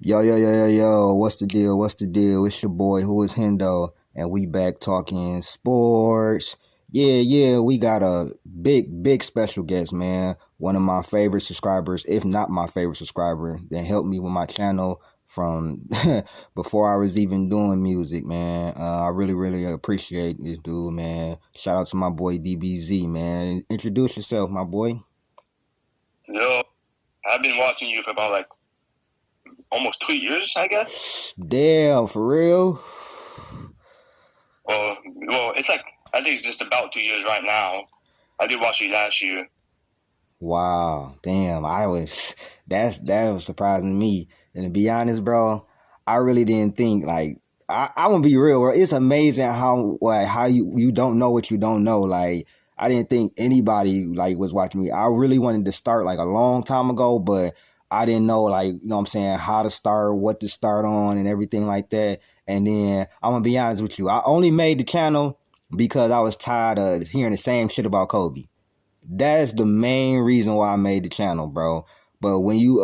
Yo, what's the deal? What's the deal? It's your boy, who is Hendo, and we back talking sports. Yeah, we got a big special guest, man. One of my favorite subscribers, if not my favorite subscriber, that helped me with my channel from before I was even doing music, man. I really appreciate this dude, man. Shout out to my boy DBZ, man. Introduce yourself, my boy. Yo, I've been watching you for about like almost 2 years, I guess. Damn, for real? Well, it's like I think it's just about 2 years right now. I did watch you last year. Wow, damn, that was surprising to me. And to be honest, bro, I really didn't think like I gonna be real, bro. It's amazing how you don't know what you don't know. Like I didn't think anybody like was watching me. I really wanted to start like a long time ago, but I didn't know like, you know what I'm saying, how to start, what to start on and everything like that. And then I'm gonna be honest with you. I only made the channel because I was tired of hearing the same shit about Kobe. That's the main reason why I made the channel, bro. But when you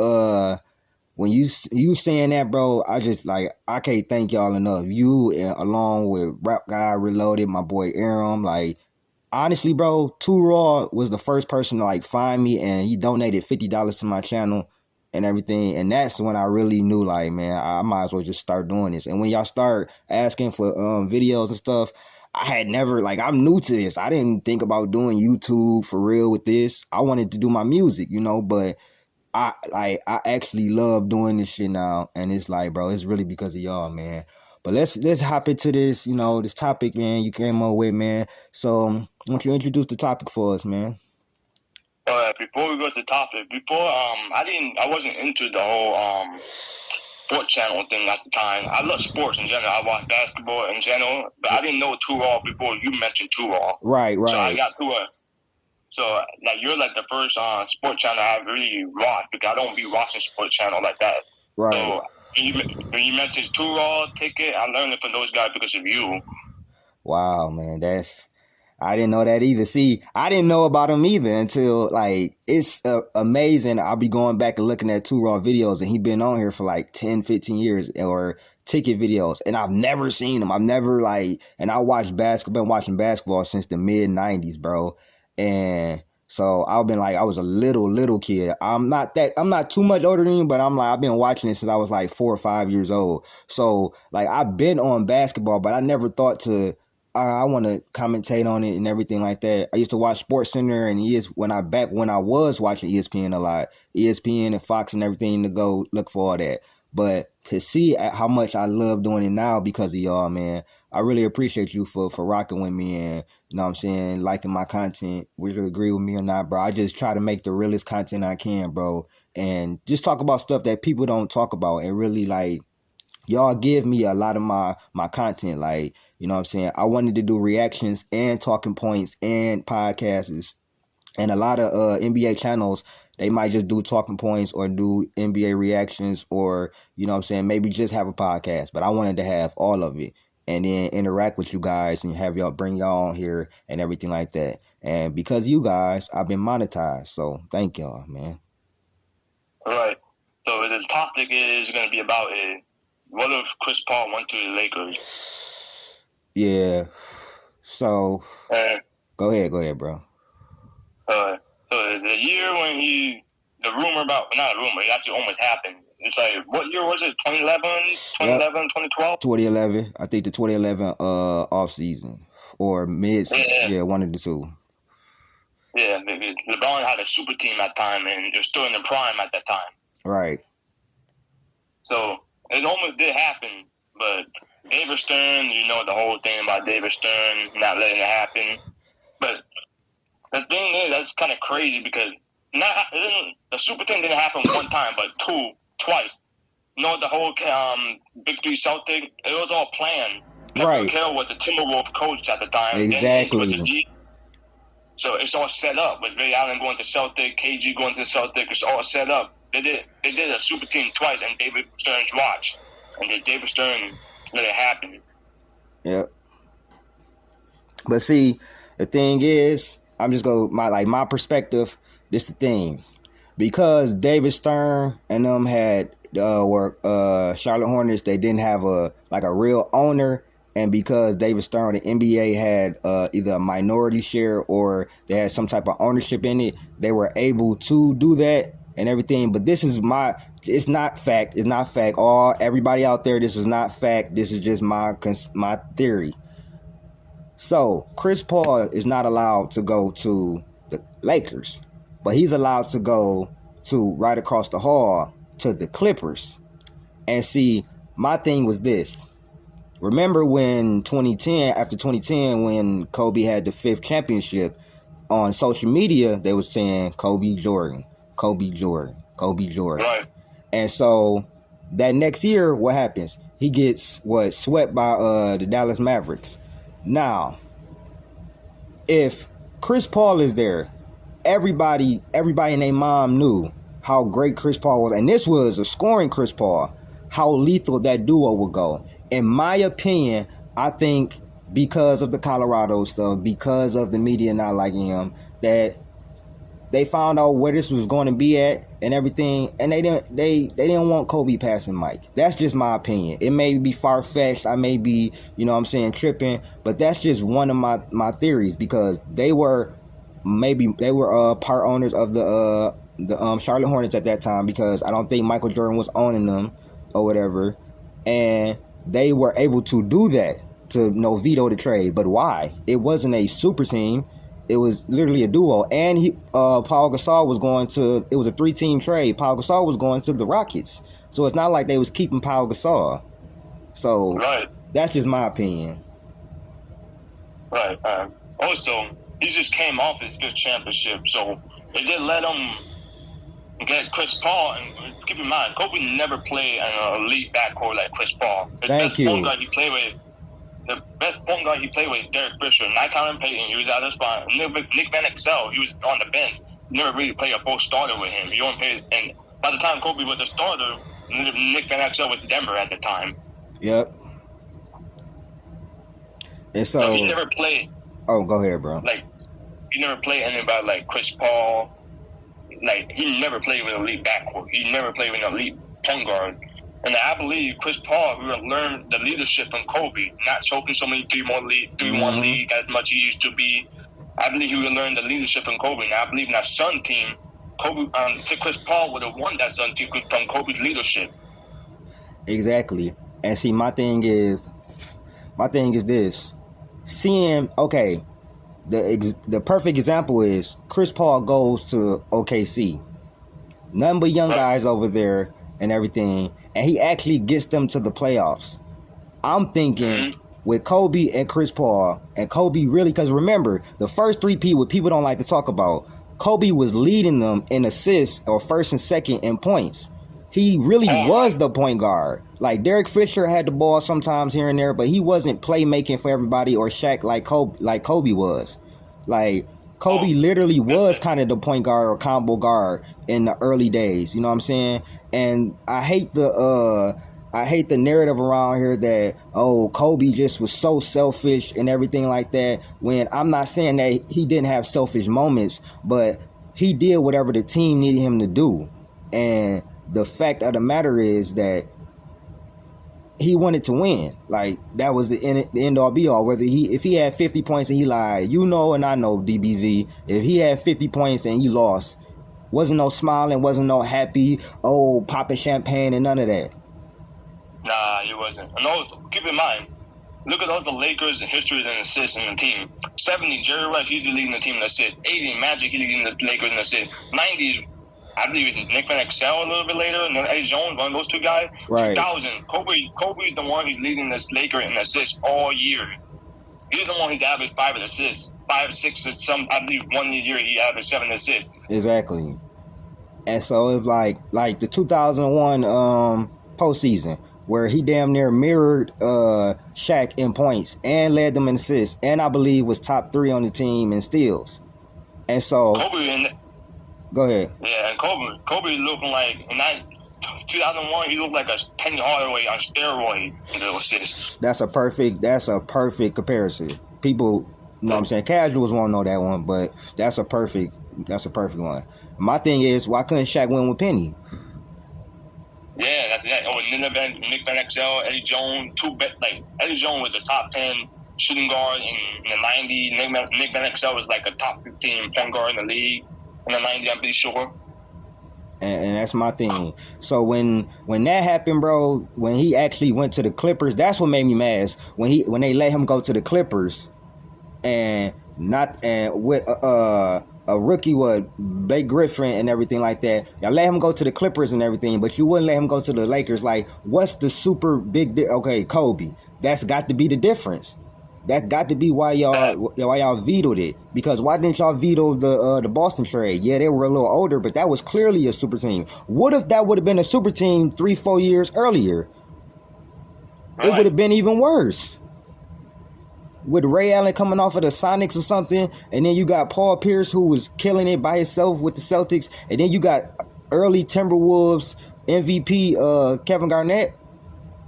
saying that, bro, I just like I can't thank y'all enough. You along with Rap Guy Reloaded, my boy Aram, like honestly, bro, Too Raw was the first person to like find me, and he donated $50 to my channel and everything. And that's when I really knew, like, man, I might as well just start doing this. And when y'all start asking for videos and stuff, I had never like I'm new to this. I didn't think about doing YouTube for real with this. I wanted to do my music, but I actually love doing this shit now, and it's like, bro, it's really because of y'all, man. But let's hop into this, this topic, man. You came up with, man. So, why don't you introduce the topic for us, man? Before we go to the topic, I wasn't into the whole sports channel thing at the time. I love sports in general. I watch basketball in general, but I didn't know Too Raw before you mentioned Too Raw. Right. So I got to it. So like you're like the first sports channel I really watched because I don't be watching sports channel like that. Right. So when you mentioned Too Raw Ticket, I learned it from those guys because of you. Wow, man, I didn't know that either. See, I didn't know about him either until like it's amazing. I'll be going back and looking at Too Raw videos, and he been on here for like 10, 15 years or ticket videos, and I've never seen him. I've never and I been watching basketball since the mid 90s, bro. And so I've been like, I was a little kid. I'm not too much older than you, but I've been watching it since I was like 4 or 5 years old. So like I've been on basketball, but I never thought to I want to commentate on it and everything like that. I used to watch Sports Center and when I was watching ESPN a lot, ESPN and Fox and everything, to go look for all that. But to see how much I love doing it now because of y'all, man, I really appreciate you for rocking with me and, you know what I'm saying, liking my content. Whether you agree with me or not, bro, I just try to make the realest content I can, bro, and just talk about stuff that people don't talk about, and really like y'all give me a lot of my content. Like, you know what I'm saying? I wanted to do reactions and talking points and podcasts. And a lot of NBA channels, they might just do talking points or do NBA reactions, or, you know what I'm saying, maybe just have a podcast. But I wanted to have all of it and then interact with you guys and have y'all bring y'all on here and everything like that. And because of you guys, I've been monetized. So thank y'all, man. All right. So the topic is going to be about what if Chris Paul went to the Lakers? Yeah. So go ahead, bro. So the year when the rumor about, not a rumor, it actually almost happened. It's like, what year was it? 2012? 2011. I think the 2011 off season or mid. Yeah, one of the two. Yeah, LeBron had a super team at the time, and it was still in the prime at that time. Right. So it almost did happen, but David Stern, the whole thing about David Stern not letting it happen. But the thing is, that's kind of crazy because the super team didn't happen one time, but twice. The whole Big Three Celtic, it was all planned. Right. Carroll was the Timberwolves coach at the time. Exactly. So it's all set up with Ray Allen going to Celtic, KG going to Celtic. It's all set up. They did a super team twice, and David Stern's watch, and then David Stern let it happen. Yep. But see, the thing is, I'm just going my perspective. This the thing, because David Stern and them had Charlotte Hornets, they didn't have a real owner, and because David Stern, the NBA had either a minority share or they had some type of ownership in it, they were able to do that and everything. But this is it's not fact. It's not fact. Everybody out there, this is not fact. This is just my theory. So Chris Paul is not allowed to go to the Lakers, but he's allowed to go to right across the hall to the Clippers. And see, my thing was this. Remember when after 2010, when Kobe had the 5th championship, on social media, they were saying Kobe Jordan, Kobe Jordan, Kobe Jordan. Right. And so that next year, what happens? He gets swept by the Dallas Mavericks. Now, if Chris Paul is there, everybody and their mom knew how great Chris Paul was, and this was a scoring Chris Paul, how lethal that duo would go. In my opinion, I think because of the Colorado stuff, because of the media not liking him, that they found out where this was going to be at and everything, and they didn't want Kobe passing Mike. That's just my opinion. It may be far-fetched, I may be, tripping, but that's just one of my theories, because they were part owners of the Charlotte Hornets at that time, because I don't think Michael Jordan was owning them or whatever, and they were able to do that, to veto the trade. But why? It wasn't a super team. It was literally a duo. And Paul Gasol was going to, it was a 3-team trade. Paul Gasol was going to the Rockets. So it's not like they was keeping Paul Gasol. So right. That's just my opinion. Right. Also, he just came off his 5th championship, so they did let him get Chris Paul. And keep in mind, Kobe never played an elite backcourt like Chris Paul. The best point guard he played with Derek Fisher, not Colin Payton. He was out of spot. Nick Van Exel, he was on the bench. He never really played a full starter with him. He only played, and by the time Kobe was the starter, Nick Van Exel was Denver at the time. Yep. And so he never played. Oh, go ahead, bro. Like, he never played anybody like Chris Paul. Like, he never played with an elite backcourt. He never played with an elite point guard. And I believe Chris Paul will learn the leadership from Kobe, not choking so many 3-1 league as much he used to be. I believe he will learn the leadership from Kobe. And I believe in that Sun team, Chris Paul would have won that Sun team from Kobe's leadership. Exactly. And see, my thing is this. The perfect example is Chris Paul goes to OKC. None but young guys over there and everything, and he actually gets them to the playoffs. I'm thinking with Kobe and Chris Paul, and Kobe really, because remember, the first 3P, what people don't like to talk about, Kobe was leading them in assists or first and second in points. He really was the point guard. Like, Derek Fisher had the ball sometimes here and there, but he wasn't playmaking for everybody or Shaq like Kobe was. Like, Kobe literally was kind of the point guard or combo guard in the early days. You know what I'm saying? And I hate the narrative around here that, Kobe just was so selfish and everything like that, when I'm not saying that he didn't have selfish moments, but he did whatever the team needed him to do. And the fact of the matter is that he wanted to win. Like, that was the end all be all. If he had 50 points and he lied, and I know DBZ, if he had 50 points and he lost, wasn't no smiling, wasn't no happy, popping champagne and none of that. Nah, he wasn't. And also, keep in mind, look at all the Lakers and history and assists in the team. 70, Jerry Rice, he's leading the team in assists. 80, Magic, he's leading the Lakers in assists. 90s, I believe it's Nick Van Exel a little bit later, and then Eddie Jones, one of those two guys. Right. 2000, Kobe's the one who's leading this Laker in assists all year. He's the one who's averaged 5 assists. 5, 6, or some, I believe 1 year he averaged 7 assists. Exactly. And so it's like the 2001 postseason, where he damn near mirrored Shaq in points and led them in assists, and I believe was top 3 on the team in steals. And so go ahead. Yeah, and Kobe looking like, in 2001, he looked like a Penny Hardaway on steroid in the assists. That's a perfect comparison. People, you know what I'm saying, casuals won't know that one, but that's a perfect one. My thing is, why couldn't Shaq win with Penny? Yeah, Nick Van Exel, Eddie Jones, Eddie Jones was a top 10 shooting guard in the 90s. Nick Van Exel was like a top 15 point guard in the league in the 90s, I'm pretty sure. And that's my thing. So when that happened, bro, when he actually went to the Clippers, that's what made me mad. When they let him go to the Clippers, and with a rookie with Blake Griffin and everything like that, y'all let him go to the Clippers and everything, but you wouldn't let him go to the Lakers. Like, what's the super big? Okay, Kobe. That's got to be the difference. That got to be why y'all vetoed it. Because why didn't y'all veto the Boston trade? Yeah, they were a little older, but that was clearly a super team. What if that would have been a super team 3-4 years earlier? It would have been even worse. With Ray Allen coming off of the Sonics or something, and then you got Paul Pierce who was killing it by himself with the Celtics, and then you got early Timberwolves MVP Kevin Garnett.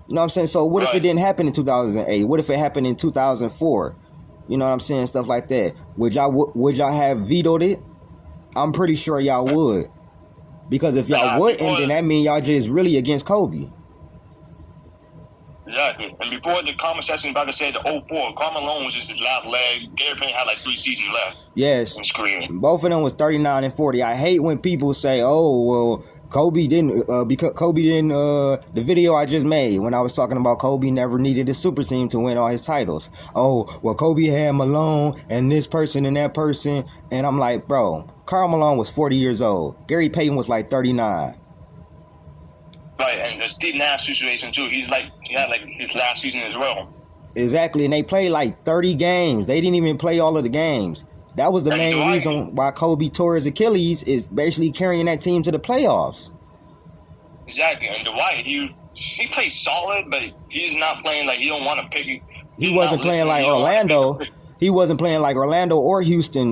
You know what I'm saying? So what if it didn't happen in 2008? What if it happened in 2004? You know what I'm saying? Stuff like that. Would y'all have vetoed it? I'm pretty sure y'all would. Because if y'all wouldn't, then that means y'all just really against Kobe. Exactly. And before the conversation about to say the 04, Karl Malone was just his last leg. Gary Payton had like 3 seasons left. Yes. In his career. Both of them was 39 and 40. I hate when people say, oh, well, Kobe didn't, because Kobe didn't, the video I just made when I was talking about Kobe never needed a super team to win all his titles. Oh, well, Kobe had Malone and this person and that person. And I'm like, bro, Karl Malone was 40 years old. Gary Payton was like 39. Right, and the Steve Nash situation too. He had like his last season as well. Exactly, and they played like 30 games. They didn't even play all of the games. That was the main reason why Kobe tore his Achilles, is basically carrying that team to the playoffs. Exactly, and Dwight, he plays solid, but he's not playing like he don't want to pick. He wasn't playing like Orlando. He wasn't playing like Orlando or Houston,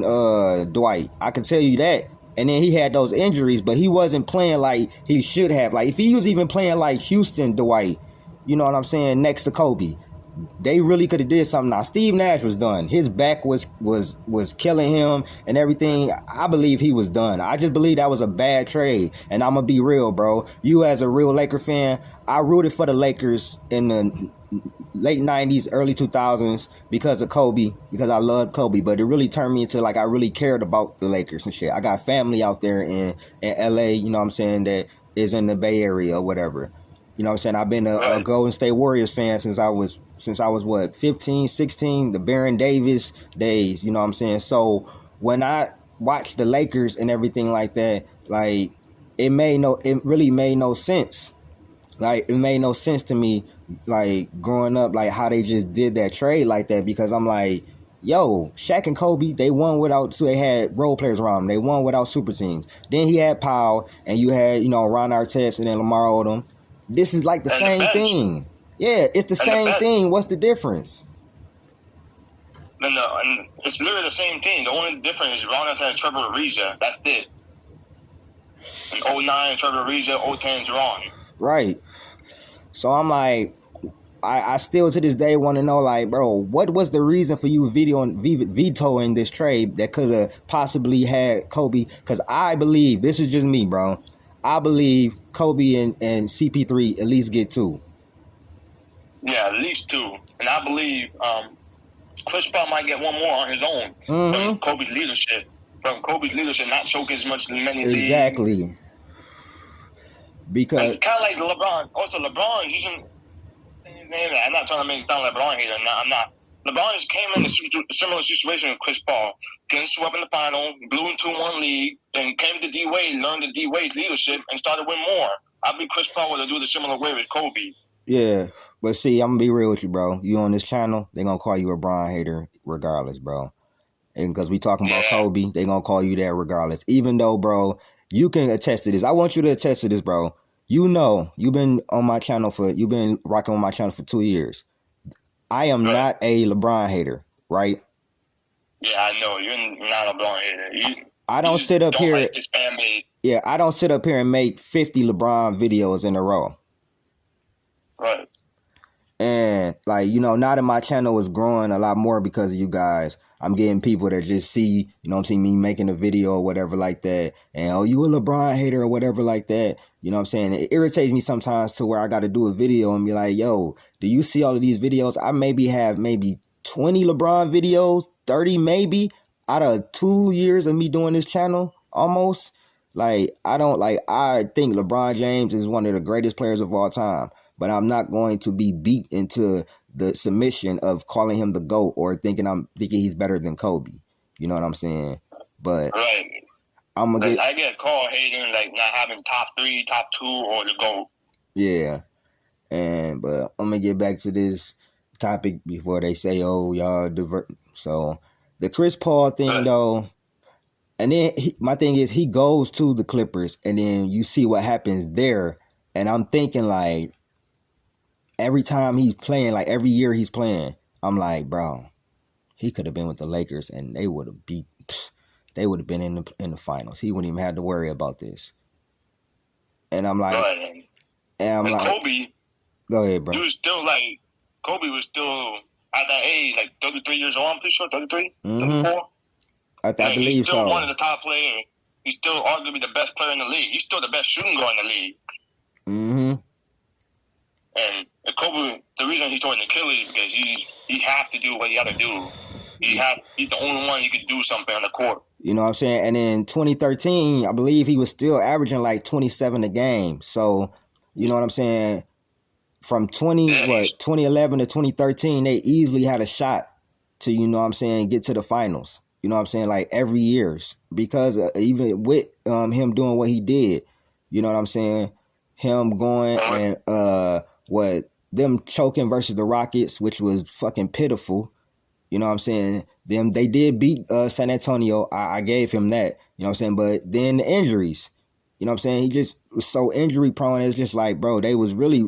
Dwight. I can tell you that. And then he had those injuries, but he wasn't playing like he should have. Like, if he was even playing like Houston Dwight, you know what I'm saying, next to Kobe, they really could have did something. Now, Steve Nash was done. His back was killing him and everything. I believe he was done. I just believe that was a bad trade. And I'm going to be real, bro. You as a real Laker fan, I rooted for the Lakers in the late 90s, early 2000s because of Kobe, because I loved Kobe. But it really turned me into, like, I really cared about the Lakers and shit. I got family out there in LA, you know what I'm saying, that is in the Bay Area or whatever. You know what I'm saying? I've been a Golden State Warriors fan since I was what, 15, 16, the Baron Davis days, you know what I'm saying? So when I watched the Lakers and everything like that, like, it really made no sense. Like, it made no sense to me, like, growing up, like, how they just did that trade like that, because I'm like, yo, Shaq and Kobe, they won without, so they had role players around them. They won without super teams. Then he had Powell, and you had, you know, Ron Artest and then Lamar Odom. This is like the same thing. Yeah, it's the same thing. What's the difference? No, and it's literally the same thing. The only difference is Ron Artest and Trevor Ariza. That's it. In 09, Trevor Ariza, 010 is Ron. Right. So I'm like, I still to this day want to know, like, bro, what was the reason for you vetoing this trade that could have possibly had Kobe? Because I believe, this is just me, bro, I believe Kobe and CP3 at least get 2. Yeah, at least 2. And I believe Chris Paul might get 1 more on his own from Kobe's leadership. From Kobe's leadership, not choking as much as many leagues. Exactly. Because kind of like LeBron. Also, LeBron using. I'm not trying to make it sound like LeBron hater. I'm not. LeBron just came in a similar situation with Chris Paul, getting swept in the final, blew into 1 league, then came to D-Wade, learned the D-Wade's leadership, and started to win more. I believe Chris Paul would have do the similar way with Kobe. Yeah, but see, I'm gonna be real with you, bro. You on this channel, they gonna call you a Bron hater regardless, bro. And because we talking about Kobe, they gonna call you that regardless. Even though, bro, you can attest to this. I want you to attest to this, bro. You know, you've been rocking on my channel for 2 years. I am not a LeBron hater, right? Yeah, I know. You're not a LeBron hater. I don't sit up here. Like his fan base. Yeah, I don't sit up here and make 50 LeBron videos in a row. Right. And like, you know, now that my channel is growing a lot more because of you guys, I'm getting people that just see, you know what I'm saying, me making a video or whatever like that. And, oh, you a LeBron hater or whatever like that. You know what I'm saying? It irritates me sometimes to where I got to do a video and be like, yo, do you see all of these videos? I have 20 LeBron videos, 30 maybe, out of 2 years of me doing this channel almost. Like, I think LeBron James is one of the greatest players of all time. But I'm not going to be beat into the submission of calling him the GOAT or thinking he's better than Kobe. You know what I'm saying? But right. I'm gonna I get called hating, like not having top 3, top 2, or the GOAT. Yeah. But I'm gonna get back to this topic before they say, oh, y'all divert. So the Chris Paul thing though, and then my thing is he goes to the Clippers and then you see what happens there. And I'm thinking like, every time he's playing, like every year he's playing, I'm like, bro, he could have been with the Lakers and they would have they would have been in the finals. He wouldn't even have to worry about this. And I'm like, Kobe, go ahead, bro. Kobe was still at that age, like 33 years old. I'm pretty sure 33, 34. I believe he's still so. One of the top players. He's still arguably the best player in the league. He's still the best shooting guard in the league. And Kobe, the reason he's throwing Achilles is because he has to do what he got to do. He's the only one who can do something on the court. You know what I'm saying? And in 2013, I believe he was still averaging like 27 a game. So, you know what I'm saying? From 2011 to 2013, they easily had a shot to, you know what I'm saying, get to the finals. You know what I'm saying? Like every year. Because even with him doing what he did, you know what I'm saying? Him going and them choking versus the Rockets, which was fucking pitiful. You know what I'm saying? They did beat San Antonio. I gave him that. You know what I'm saying? But then the injuries. You know what I'm saying? He just was so injury prone. It's just like, bro, they was really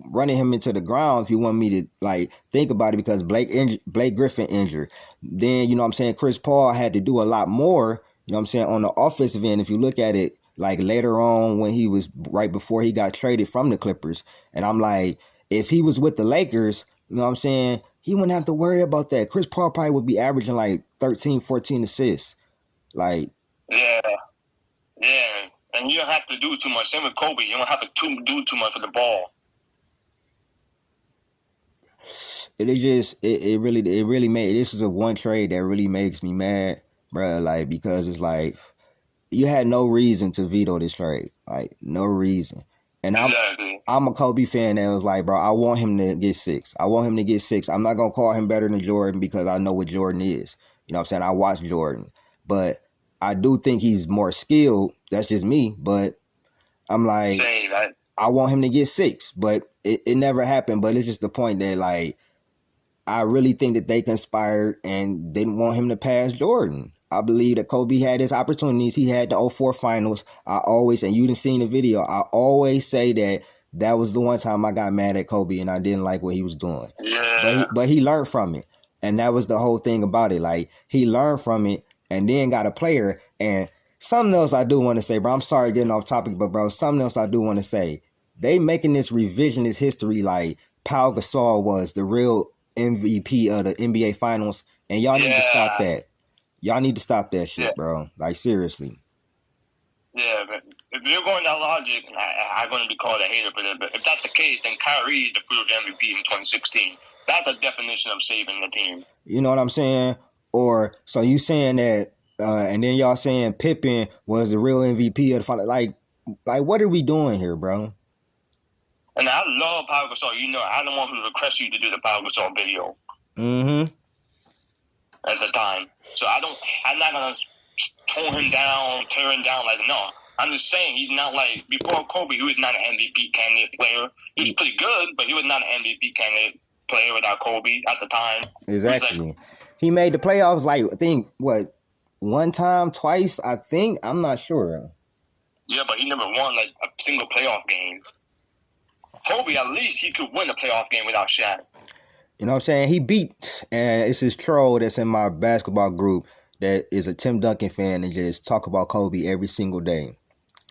running him into the ground if you want me to like think about it, because Blake Griffin injured. Then, you know what I'm saying, Chris Paul had to do a lot more, you know what I'm saying, on the offensive end. If you look at it, like later on when he was right before he got traded from the Clippers. And I'm like, if he was with the Lakers, you know what I'm saying, he wouldn't have to worry about that. Chris Paul probably would be averaging like 13, 14 assists. Like, yeah. And you don't have to do too much. Same with Kobe. You don't have to do too much for the ball. It is just it really made, this is a one trade that really makes me mad, bro. Like, because it's like you had no reason to veto this trade, like no reason. And I'm a Kobe fan that was like, bro, I want him to get 6. I want him to get 6. I'm not gonna call him better than Jordan because I know what Jordan is. You know what I'm saying? I watch Jordan, but I do think he's more skilled. That's just me, but I'm like, I want him to get 6, but it never happened. But it's just the point that, like, I really think that they conspired and didn't want him to pass Jordan. I believe that Kobe had his opportunities. He had the 04 finals. I always, and you didn't see in the video, I always say that was the one time I got mad at Kobe and I didn't like what he was doing. Yeah. But he learned from it. And that was the whole thing about it. Like, he learned from it and then got a player. And something else I do want to say, bro, I'm sorry getting off topic, but bro, something else I do want to say. They making this revisionist history like Pau Gasol was the real MVP of the NBA Finals, and y'all need to stop that. Y'all need to stop that shit, bro. Like, seriously. Yeah, but if you're going that logic, I'm going to be called a hater for that. But if that's the case, then Kyrie is the proved MVP in 2016. That's a definition of saving the team. You know what I'm saying? Or, so you saying that, and then y'all saying Pippen was the real MVP of the final. Like what are we doing here, bro? And I love Pau Gasol. You know, I don't want to request you to do the Pau Gasol video. At the time. So I'm not going to tear him down. Like, no. I'm just saying he's not like, before Kobe, he was not an MVP candidate player. He was pretty good, but he was not an MVP candidate player without Kobe at the time. Exactly. He made the playoffs, like, I think, one time, twice, I think? I'm not sure. Yeah, but he never won, like, a single playoff game. Kobe, at least he could win a playoff game without Shaq. You know what I'm saying? He beat, and it's this troll that's in my basketball group that is a Tim Duncan fan and just talk about Kobe every single day.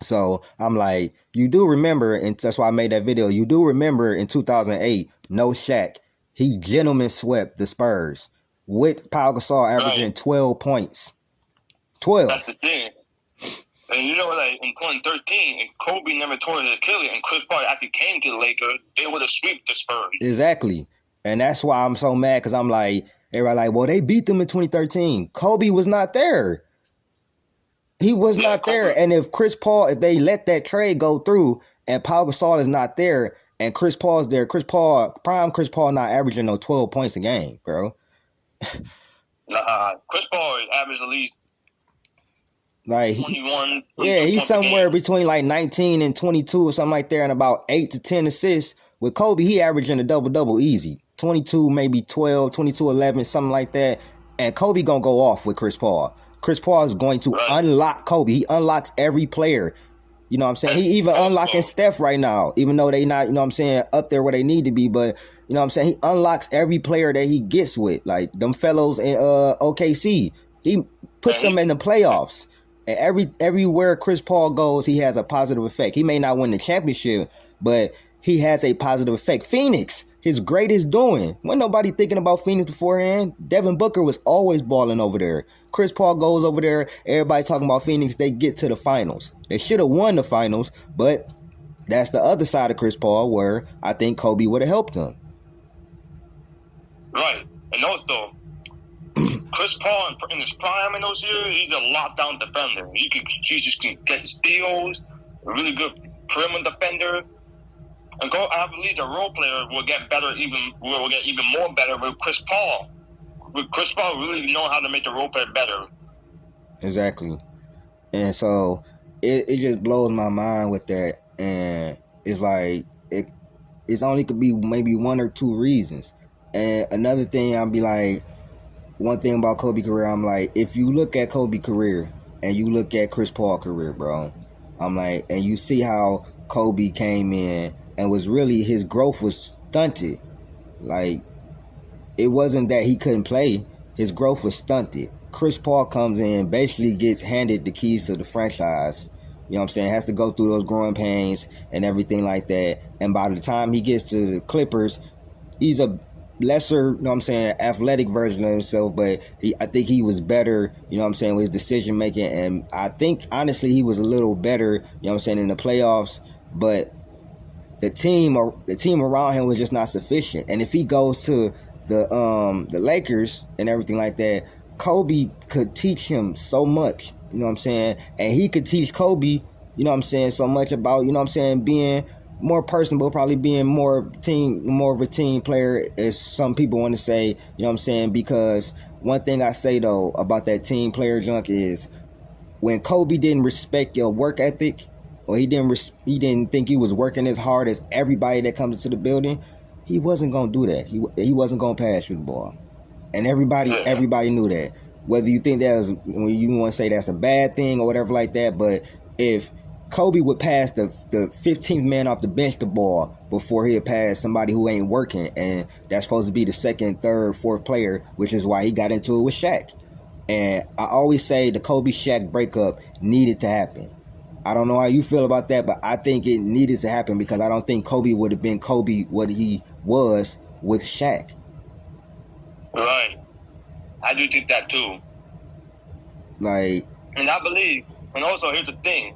So I'm like, you do remember, and that's why I made that video. You do remember in 2008, no Shaq, he gentleman swept the Spurs with Pau Gasol averaging 12 points. 12. That's the thing. And you know, like in 2013, if Kobe never tore his Achilles and Chris Paul actually came to the Lakers, they would have swept the Spurs. Exactly. And that's why I'm so mad, because I'm like, everybody like, well, they beat them in 2013. Kobe was not there. He was not there. And if they let that trade go through and Pau Gasol is not there and Chris Paul's there, prime Chris Paul not averaging no 12 points a game, bro. Chris Paul averaged at least like 21. Yeah, he's somewhere between like 19 and 22 or something like that, and about 8 to 10 assists. With Kobe, he averaging a double-double easy. 22, maybe 12, 22, 11, something like that. And Kobe gonna go off with Chris Paul. Chris Paul is going to unlock Kobe. He unlocks every player. You know what I'm saying? He even unlocking Steph right now, even though they not, you know what I'm saying, up there where they need to be. But, you know what I'm saying, he unlocks every player that he gets with. Like, them fellows in OKC. He put them in the playoffs. And everywhere Chris Paul goes, he has a positive effect. He may not win the championship, but he has a positive effect. Phoenix, his greatest doing. Wasn't nobody thinking about Phoenix beforehand. Devin Booker was always balling over there. Chris Paul goes over there. Everybody talking about Phoenix. They get to the finals. They should have won the finals, but that's the other side of Chris Paul where I think Kobe would have helped them. Right. And also, Chris Paul in his prime in those years, he's a lockdown defender. He just can get steals, a really good perimeter defender. And I believe the role player will get even more better with Chris Paul. With Chris Paul really know how to make the role player better. Exactly. And so it just blows my mind with that. And it's like it's only could be maybe one or two reasons. And another thing, I'll be like, one thing about Kobe's career, I'm like, if you look at Kobe's career and you look at Chris Paul's career, bro, I'm like, and you see how Kobe came in and was really, his growth was stunted. Like, it wasn't that he couldn't play. His growth was stunted. Chris Paul comes in, basically gets handed the keys to the franchise. You know what I'm saying? Has to go through those growing pains and everything like that. And by the time he gets to the Clippers, he's a lesser, you know what I'm saying, athletic version of himself, but I think he was better, you know what I'm saying, with his decision making. And I think, honestly, he was a little better, you know what I'm saying, in the playoffs. But the team around him was just not sufficient. And if he goes to the Lakers and everything like that, Kobe could teach him so much, you know what I'm saying, and he could teach Kobe, you know what I'm saying, so much about, you know what I'm saying, being more personable, probably being more of a team player, as some people want to say, you know what I'm saying, because one thing I say though about that team player junk is when Kobe didn't respect your work ethic, or he didn't think he was working as hard as everybody that comes into the building, he wasn't gonna do that. He wasn't gonna pass you the ball, and everybody knew that. Whether you think that was, when you want to say that's a bad thing or whatever like that, but if Kobe would pass the 15th man off the bench the ball before he'd pass somebody who ain't working, and that's supposed to be the second, third, fourth player, which is why he got into it with Shaq. And I always say the Kobe-Shaq breakup needed to happen. I don't know how you feel about that, but I think it needed to happen because I don't think Kobe would have been Kobe what he was with Shaq. Right. I do think that too. Like, and I believe, and also here's the thing.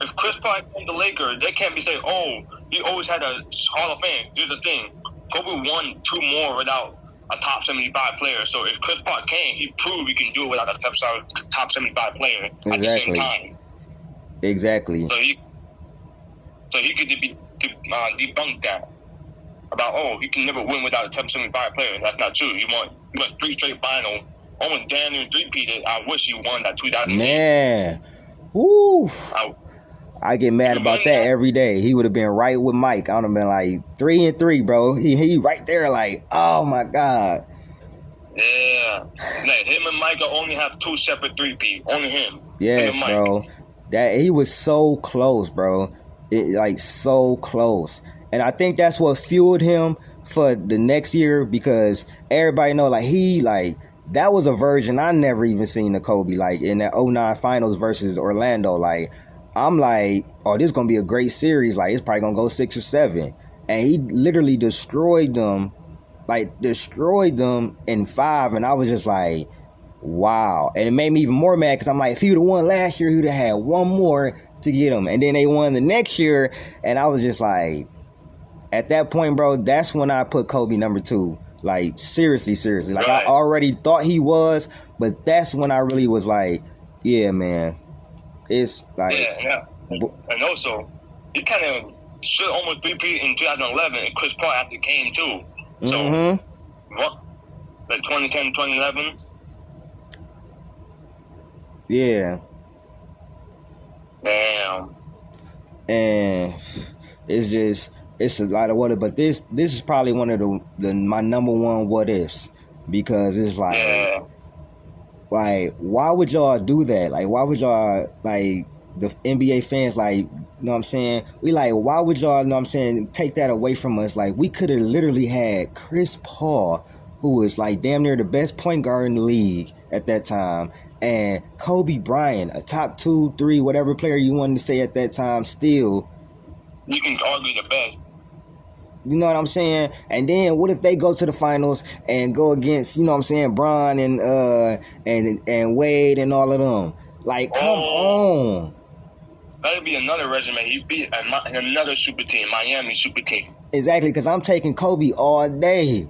If Chris Paul came to the Lakers, they can't be saying, oh, he always had a Hall of Fame. Here's the thing. Kobe won 2 more without a top 75 player. So if Chris Paul came, he proved he can do it without a top 75 player at the same time. Exactly. So he could debunk that about, oh, he can never win without a top 75 player. That's not true. He won 3 straight finals. Almost damn near 3-peated. I wish he won that 2008. Man. Woo. I get mad about that every day. He would have been right with Mike. I would have been like 3-3, bro. He right there, like, oh my God. Yeah. Like him and Mike only have 2 separate 3-peat. Only him. Yes, bro. That he was so close, bro. So close. And I think that's what fueled him for the next year, because everybody know, like, that was a version I never even seen of Kobe. Like in that '09 finals versus Orlando. Like I'm like, oh, this is gonna be a great series. Like it's probably gonna go 6 or 7. And he literally destroyed them in 5. And I was just like, wow. And it made me even more mad because I'm like, if he would have won last year, he would have had one more to get him. And then they won the next year, and I was just like, at that point, bro, that's when I put Kobe number 2. Like, seriously. Like, I already thought he was, but that's when I really was like, yeah, man. It's like... Yeah. And also, he kind of should almost repeat in 2011, and Chris Paul after came, too. So, what? Like 2010, 2011? Yeah. Damn. And it's a lot of what if, but this is probably one of my number one what ifs, because it's like, like, why would y'all do that? Like, why would y'all, like, the NBA fans, like, you know what I'm saying? We like, why would y'all, you know what I'm saying, take that away from us? Like, we could have literally had Chris Paul, who was like damn near the best point guard in the league at that time, and Kobe Bryant, a top 2, 3, whatever player you wanted to say at that time, still. You can argue the best. You know what I'm saying? And then what if they go to the finals and go against, you know what I'm saying, Bron and Wade and all of them? Like, come on. That'd be another resume. He beat another super team, Miami super team. Exactly, because I'm taking Kobe all day.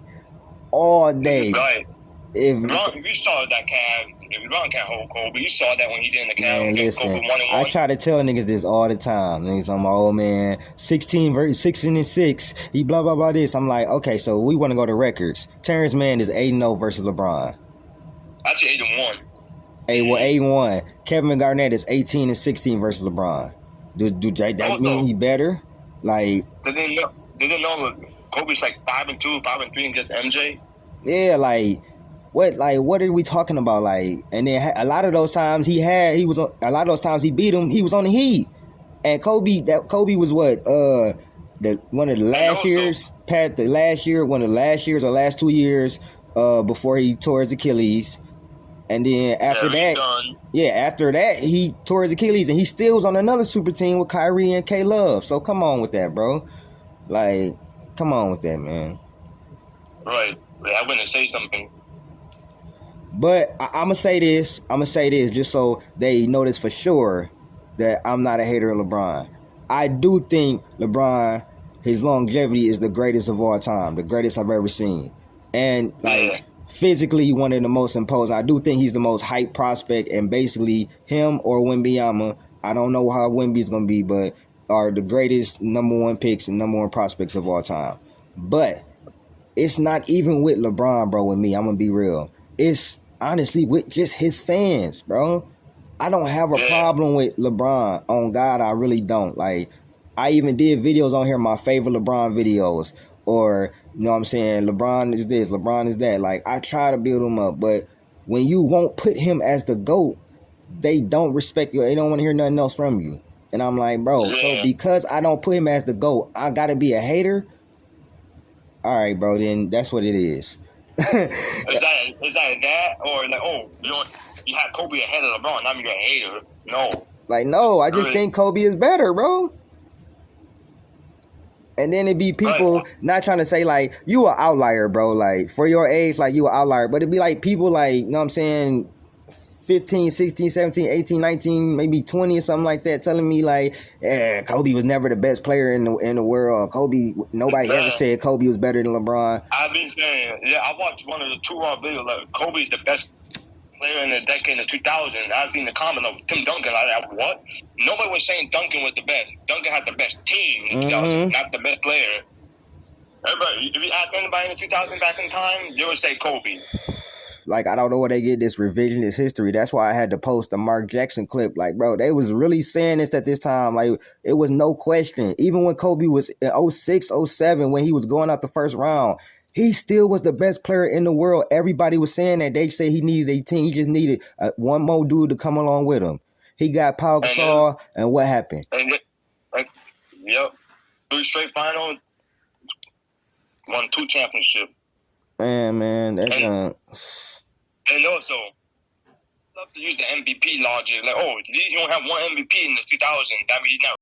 All day. Right. If you saw that Cavs, if LeBron can't hold Kobe, you saw that when he did in the Cavs against Kobe 1-1. I try to tell niggas this all the time. Niggas, I'm like, oh man, 16 and 6. He blah blah blah this. I'm like, okay, so we want to go to records. Terrence Mann is 8-0 versus LeBron. Actually 8-1. 8-1. Kevin Garnett is 18 and 16 versus LeBron. Do that mean he better? Like, did they know Kobe's like 5-2, 5-3 against MJ? Yeah, like. What are we talking about? Like, and then a lot of those times he beat him. He was on the Heat, and Kobe was what one of the last years, one of the last years or last 2 years before he tore his Achilles, and then after that he tore his Achilles, and he still was on another super team with Kyrie and K Love. So come on with that, bro. Like, come on with that, man. Right. I wouldn't say something. But I'm going to say this just so they notice for sure that I'm not a hater of LeBron. I do think LeBron, his longevity is the greatest of all time, the greatest I've ever seen. And, like, physically one of the most imposing. I do think he's the most hyped prospect, and basically him or Wembanyama, I don't know how Wemby's going to be, but are the greatest number 1 picks and number 1 prospects of all time. But it's not even with LeBron, bro, with me. I'm going to be real. It's honestly with just his fans, bro. I don't have a problem with LeBron. On God, I really don't. Like, I even did videos on here, my favorite LeBron videos. Or, you know what I'm saying, LeBron is this, LeBron is that. Like, I try to build him up. But when you won't put him as the GOAT, they don't respect you. They don't want to hear nothing else from you. And I'm like, bro, so because I don't put him as the GOAT, I got to be a hater? All right, bro, then that's what it is. Is that or like, oh, you have Kobe ahead of LeBron, now you're a hater? No. Like, no, I just think Kobe is better, bro. And then it'd be people not trying to say, like, you an outlier, bro. Like, for your age, like, you an outlier. But it'd be like people like, you know what I'm saying, 15, 16, 17, 18, 19, maybe 20 or something like that, telling me like, yeah, Kobe was never the best player in the world. Nobody ever said Kobe was better than LeBron. I've been saying, I watched one of the 2 Raw videos, like, Kobe's the best player in the decade of 2000. I've seen the comment of Tim Duncan. Like, what? Nobody was saying Duncan was the best. Duncan had the best team in 2000, not the best player. Everybody, if you ask anybody in the 2000 back in time, they would say Kobe. Like, I don't know where they get this revisionist history. That's why I had to post the Mark Jackson clip. Like, bro, they was really saying this at this time. Like, it was no question. Even when Kobe was in 06, 07, when he was going out the first round, he still was the best player in the world. Everybody was saying that. They say he needed a team. He just needed one more dude to come along with him. He got Paul Gasol, and what happened? Yep. 3 straight finals, won 2 championships. Man, that's And also, love to use the MVP logic. Like, oh, you don't have one MVP in the 2000. That means he's not